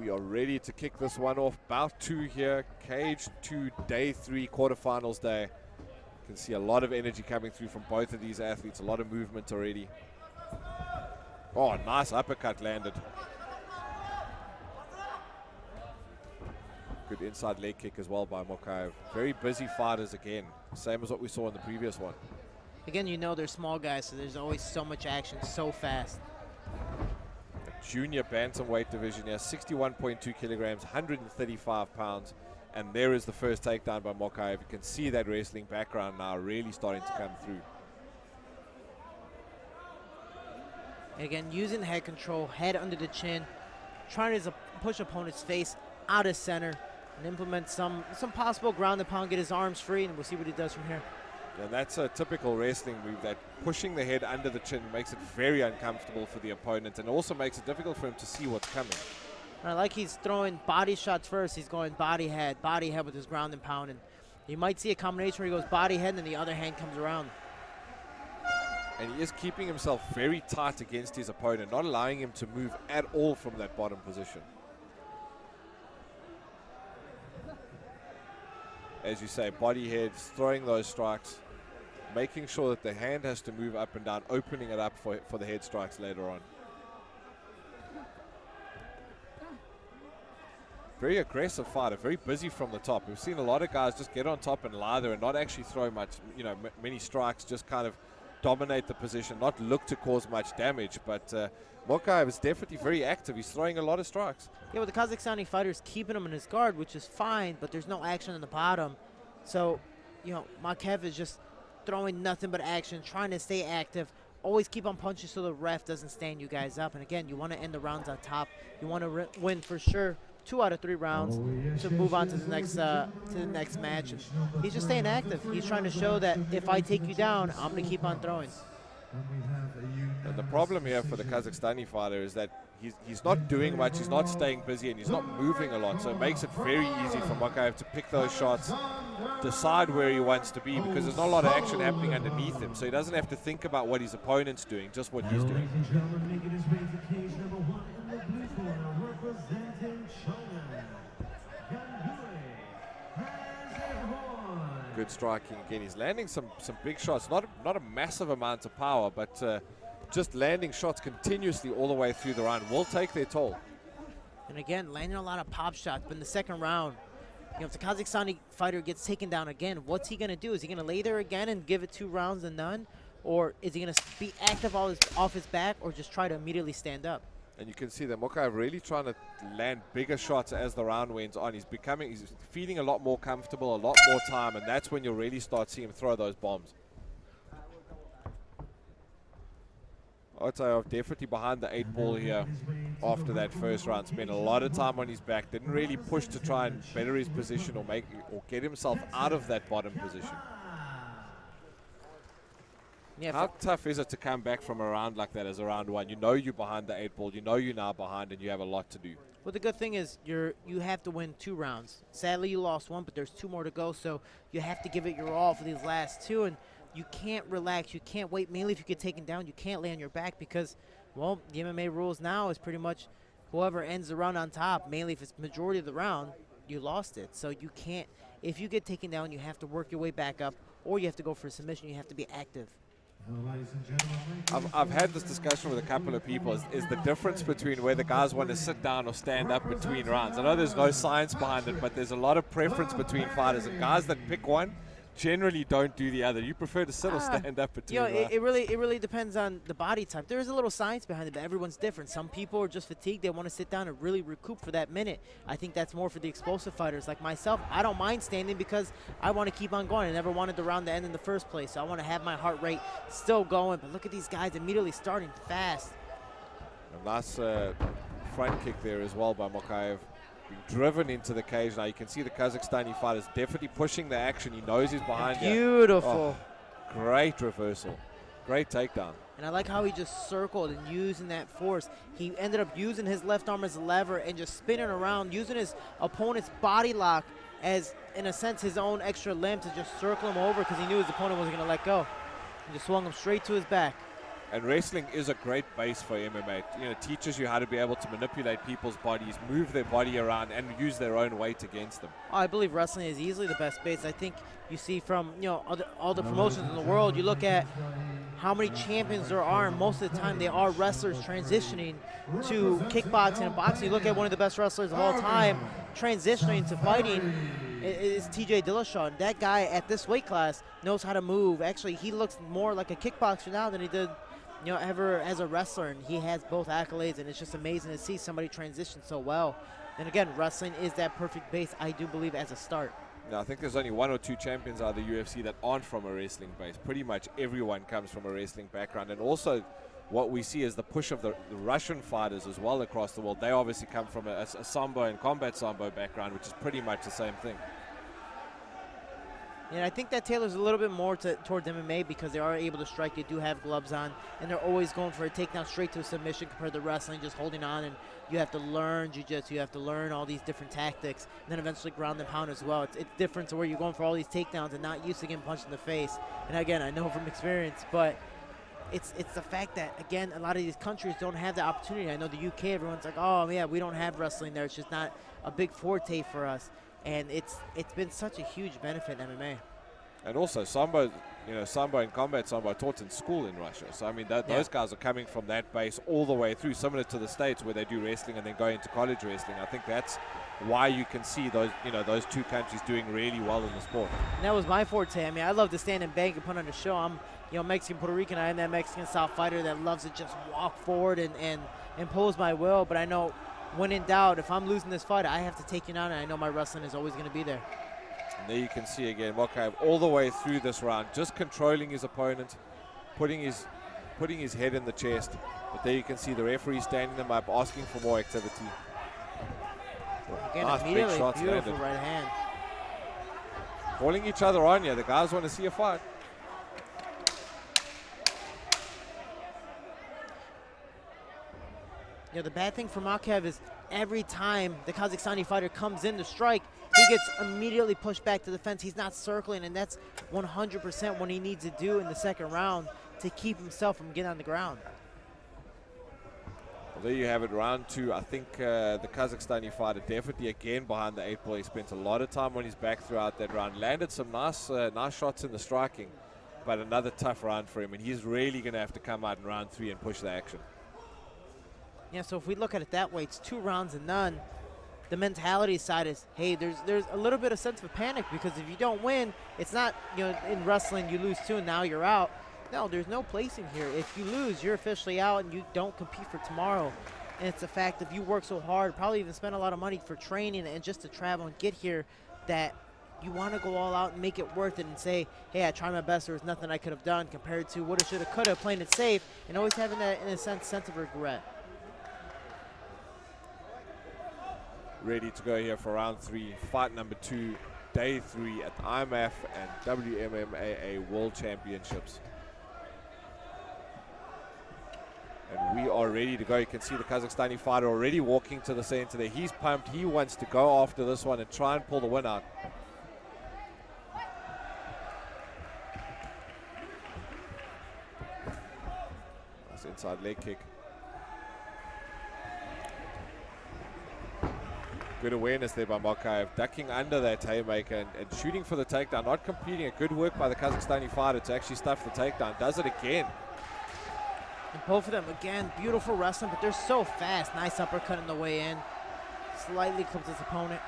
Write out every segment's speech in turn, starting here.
we are ready to kick this one off. Bout 2 here, Cage 2, day 3, quarterfinals day. You can see a lot of energy coming through from both of these athletes, a lot of movement already. Oh, nice uppercut landed. Good inside leg kick as well by Mokaev. Very busy fighters again, same as what we saw in the previous one. Again, you know they're small guys, so there's always so much action, so fast. Junior bantamweight division here, 61.2 kilograms, 135 pounds. And there is the first takedown by Mokaev. You can see that wrestling background now really starting to come through. And again, using head control, head under the chin, trying to push opponent's face out of center and implement some possible ground and pound, get his arms free, and we'll see what he does from here. And that's a typical wrestling move, that pushing the head under the chin makes it very uncomfortable for the opponent and also makes it difficult for him to see what's coming. And I like he's throwing body shots first. He's going body head with his ground and pound. And you might see a combination where he goes body head and then the other hand comes around. And he is keeping himself very tight against his opponent, not allowing him to move at all from that bottom position. As you say, body heads, throwing those strikes, making sure that the hand has to move up and down, opening it up for the head strikes later on. Very aggressive fighter, very busy from the top. We've seen a lot of guys just get on top and lie there and not actually throw much, many strikes, just kind of dominate the position, not look to cause much damage. But Mokaev is definitely very active. He's throwing a lot of strikes. Yeah, well, the Kazakhstani fighter is keeping him in his guard, which is fine, but there's no action on the bottom. So, Mokaev is just throwing nothing but action, trying to stay active. Always keep on punching so the ref doesn't stand you guys up. And again, you want to end the rounds on top. You want to win for sure 2 out of 3 rounds to move on to the next match. And he's just staying active. He's trying to show that if I take you down, I'm going to keep on throwing. And the problem here for the Kazakhstani fighter is that he's not doing much, he's not staying busy, and he's not moving a lot. So it makes it very easy for Mokaev to pick those shots, decide where he wants to be, because there's not a lot of action happening underneath him. So he doesn't have to think about what his opponent's doing, just what he's doing. Good striking again. He's landing some big shots, not a massive amount of power, but just landing shots continuously all the way through the round will take their toll. And again, landing a lot of pop shots. But in the second round, if the Kazakhstani fighter gets taken down again, what's he going to do? Is he going to lay there again and give it 2 rounds and none? Or is he going to be active off his back, or just try to immediately stand up? And you can see that Mokaev really trying to land bigger shots as the round went on. He's feeling a lot more comfortable, a lot more time, and that's when you'll really start seeing him throw those bombs. OTEUOV definitely behind the 8 ball here after that first round. Spent a lot of time on his back. Didn't really push to try and better his position or get himself out of that bottom position. Yeah, how tough is it to come back from a round like that as a round 1? You know you're behind the 8 ball. You know you're now behind and you have a lot to do. Well, the good thing is you have to win 2 rounds. Sadly, you lost 1, but there's 2 more to go. So you have to give it your all for these last 2. And you can't relax. You can't wait. Mainly if you get taken down, you can't lay on your back because, well, the MMA rules now is pretty much whoever ends the round on top, mainly if it's majority of the round, you lost it. So you can't. If you get taken down, you have to work your way back up, or you have to go for a submission. You have to be active. I've had this discussion with a couple of people. Is the difference between whether guys want to sit down or stand up between rounds? I know there's no science behind it, but there's a lot of preference between fighters. And guys that pick one generally don't do the other. You prefer to sit or stand up between rounds? It really depends on the body type. There is a little science behind it, but everyone's different. Some people are just fatigued. They want to sit down and really recoup for that minute. I think that's more for the explosive fighters like myself. I don't mind standing because I want to keep on going. I never wanted the round to end in the first place, so I want to have my heart rate still going. But look at these guys immediately starting fast. A nice front kick there as well by Mokaev. Being driven into the cage now. You can see the Kazakhstani fighter is definitely pushing the action. He knows he's behind you. Beautiful. Oh, great reversal. Great takedown. And I like how he just circled and using that force. He ended up using his left arm as a lever and just spinning around, using his opponent's body lock as, in a sense, his own extra limb to just circle him over because he knew his opponent wasn't going to let go. He just swung him straight to his back. And wrestling is a great base for MMA. You know, it teaches you how to be able to manipulate people's bodies, move their body around, and use their own weight against them. I believe wrestling is easily the best base. I think you see from, you know, all the promotions in the world, you look at how many champions there are, and most of the time they are wrestlers transitioning to kickboxing and boxing. You look at one of the best wrestlers of all time transitioning to fighting is TJ Dillashaw. That guy at this weight class knows how to move. Actually, he looks more like a kickboxer now than he did, you know, ever as a wrestler, and he has both accolades, and it's just amazing to see somebody transition so well. And again, wrestling is that perfect base, I do believe, as a start. Now, I think there's only 1 or 2 champions out of the UFC that aren't from a wrestling base. Pretty much everyone comes from a wrestling background. And also what we see is the push of the Russian fighters as well across the world. They obviously come from a sambo and combat sambo background, which is pretty much the same thing. And I think that tailors a little bit more towards MMA because they are able to strike. They do have gloves on, and they're always going for a takedown straight to a submission compared to wrestling, just holding on. And you have to learn jiu-jitsu. You have to learn all these different tactics, and then eventually ground and pound as well. It's different to where you're going for all these takedowns and not used to getting punched in the face. And again, I know from experience, but it's the fact that, again, a lot of these countries don't have the opportunity. I know the UK, everyone's like, oh, yeah, we don't have wrestling there. It's just not a big forte for us. And it's been such a huge benefit in MMA. And also sambo, you know, sambo and combat sambo are taught in school in Russia. So I mean, those guys are coming from that base all the way through, similar to the States where they do wrestling and then go into college wrestling. I think that's why you can see those, you know, those 2 countries doing really well in the sport. And that was my forte. I mean, I love to stand and bang and put on a show. I'm, you know, Mexican, Puerto Rican. I am that Mexican style fighter that loves to just walk forward and impose my will. But I know, when in doubt, if I'm losing this fight, I have to take you down, and I know my wrestling is always going to be there. And there you can see again Mokaev all the way through this round, just controlling his opponent, putting his head in the chest. But there you can see the referee standing them up, asking for more activity. Again, nice immediately, big shots beautiful landed. right hand. Calling each other on here. The guys want to see a fight. You know, the bad thing for Mokaev is every time the Kazakhstani fighter comes in to strike, he gets immediately pushed back to the fence. He's not circling, and that's 100% what he needs to do in the second round to keep himself from getting on the ground. Well, there you have it, round 2. I think the Kazakhstani fighter definitely again behind the 8 ball. He spent a lot of time on his back throughout that round. Landed some nice shots in the striking, but another tough round for him, and he's really going to have to come out in round 3 and push the action. Yeah, so if we look at it that way, it's 2 rounds and none. The mentality side is, hey, there's a little bit of sense of panic because if you don't win, it's not, you know, in wrestling you lose 2 and now you're out. No, there's no placing here. If you lose, you're officially out and you don't compete for tomorrow. And it's the fact if you work so hard, probably even spend a lot of money for training and just to travel and get here, that you want to go all out and make it worth it and say, hey, I tried my best, there was nothing I could have done compared to woulda, shoulda, coulda, playing it safe, and always having that, in a sense of regret. Ready to go here for round 3, fight number 2, day 3 at the IMMAF and WMMAA World Championships. And we are ready to go. You can see the Kazakhstani fighter already walking to the center there. He's pumped. He wants to go after this one and try and pull the win out. Nice inside leg kick. Good awareness there by Mokaev, ducking under that haymaker and shooting for the takedown. Not competing. A good work by the Kazakhstani fighter to actually stuff the takedown. Does it again. And both of them, again, beautiful wrestling, but they're so fast. Nice uppercut on the way in. Slightly clips his opponent.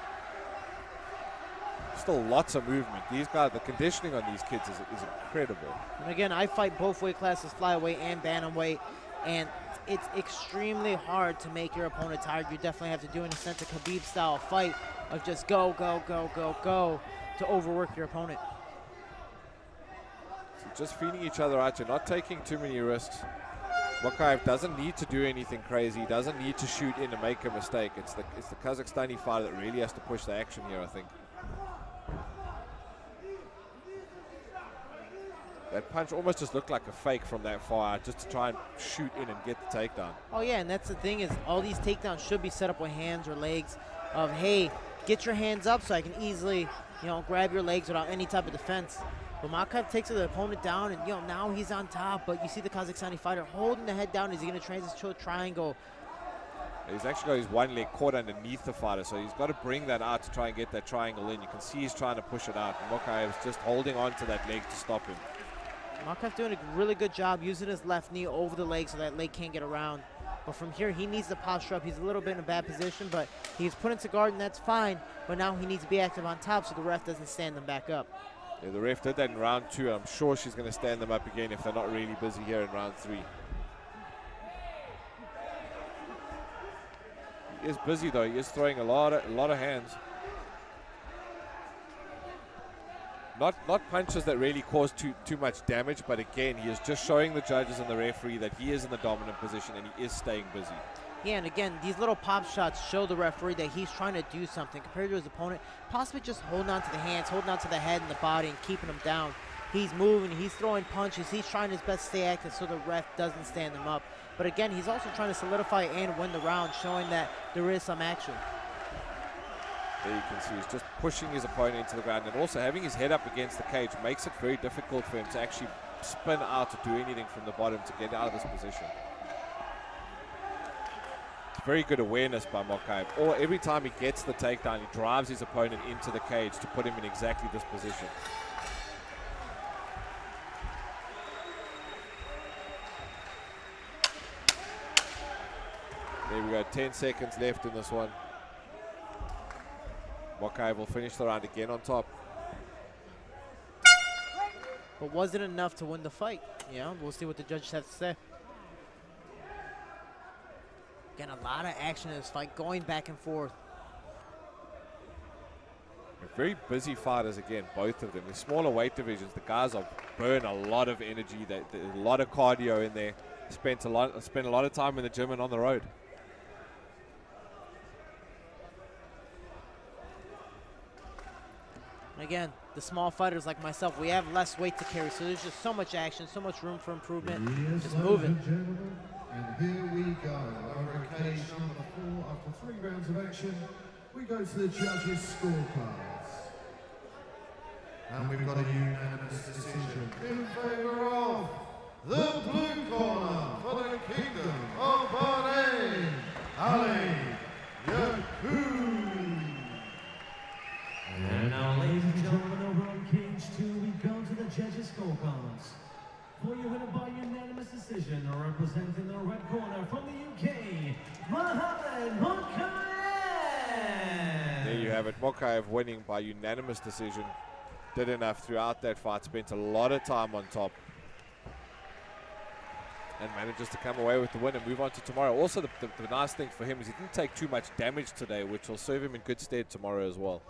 Still lots of movement. These guys, the conditioning on these kids is incredible. And again, I fight both weight classes, flyweight and bantamweight, and it's extremely hard to make your opponent tired. You definitely have to do in a sense a Khabib-style fight of just go, go, go, go, go to overwork your opponent. So just feeding each other out. You're not taking too many risks. Mokaev doesn't need to do anything crazy. He doesn't need to shoot in to make a mistake. It's the Kazakhstani fighter that really has to push the action here, I think. That punch almost just looked like a fake from that far out, just to try and shoot in and get the takedown. Oh yeah, and that's the thing is all these takedowns should be set up with hands or legs of, hey, get your hands up so I can easily, you know, grab your legs without any type of defense. But Mokaev takes the opponent down, and now he's on top. But you see the Kazakhstani fighter holding the head down. Is he going to transition to a triangle? He's actually got his one leg caught underneath the fighter, so he's got to bring that out to try and get that triangle in. You can see he's trying to push it out. And Mokaev's just holding on to that leg to stop him. Mokaev doing a really good job using his left knee over the leg so that leg can't get around. But from here, he needs the posture up. He's a little bit in a bad position, but he's put into guard, and that's fine. But now he needs to be active on top so the ref doesn't stand them back up. Yeah, the ref did that in round 2. I'm sure she's going to stand them up again if they're not really busy here in round 3. He is busy though. He is throwing a lot of hands. Not punches that really cause too much damage, but again, he is just showing the judges and the referee that he is in the dominant position and he is staying busy. Yeah, and again, these little pop shots show the referee that he's trying to do something compared to his opponent, possibly just holding on to the hands, holding on to the head and the body and keeping him down. He's moving, he's throwing punches, he's trying his best to stay active so the ref doesn't stand him up. But again, he's also trying to solidify and win the round, showing that there is some action. There you can see he's just pushing his opponent into the ground, and also having his head up against the cage makes it very difficult for him to actually spin out to do anything from the bottom to get out of this position. It's very good awareness by Mokaev. Or every time he gets the takedown, he drives his opponent into the cage to put him in exactly this position. There we go, 10 seconds left in this one. Mokaev will finish the round again on top. But was it enough to win the fight? Yeah, we'll see what the judges have to say. Again, a lot of action in this fight, going back and forth. They're very busy fighters again, both of them. In smaller weight divisions, the guys burn a lot of energy, a lot of cardio in there. Spend a lot of time in the gym and on the road. Again, the small fighters like myself, we have less weight to carry, so there's just so much action, so much room for improvement. Yes, just moving. And here we go. Over cage number 4, after 3 rounds of action, we go to the judges' scorecards. And we've got a unanimous decision in favour of the blue corner for the Kingdom of Bahrain, Ali Yacoub. And now, ladies and gentlemen, over on cage 2, we go to the judges' scorecards. For your winner by unanimous decision, representing the red corner from the UK, Mokaev. There you have it, Mokaev winning by unanimous decision. Did enough throughout that fight, spent a lot of time on top, and manages to come away with the win and move on to tomorrow. Also, the nice thing for him is he didn't take too much damage today, which will serve him in good stead tomorrow as well.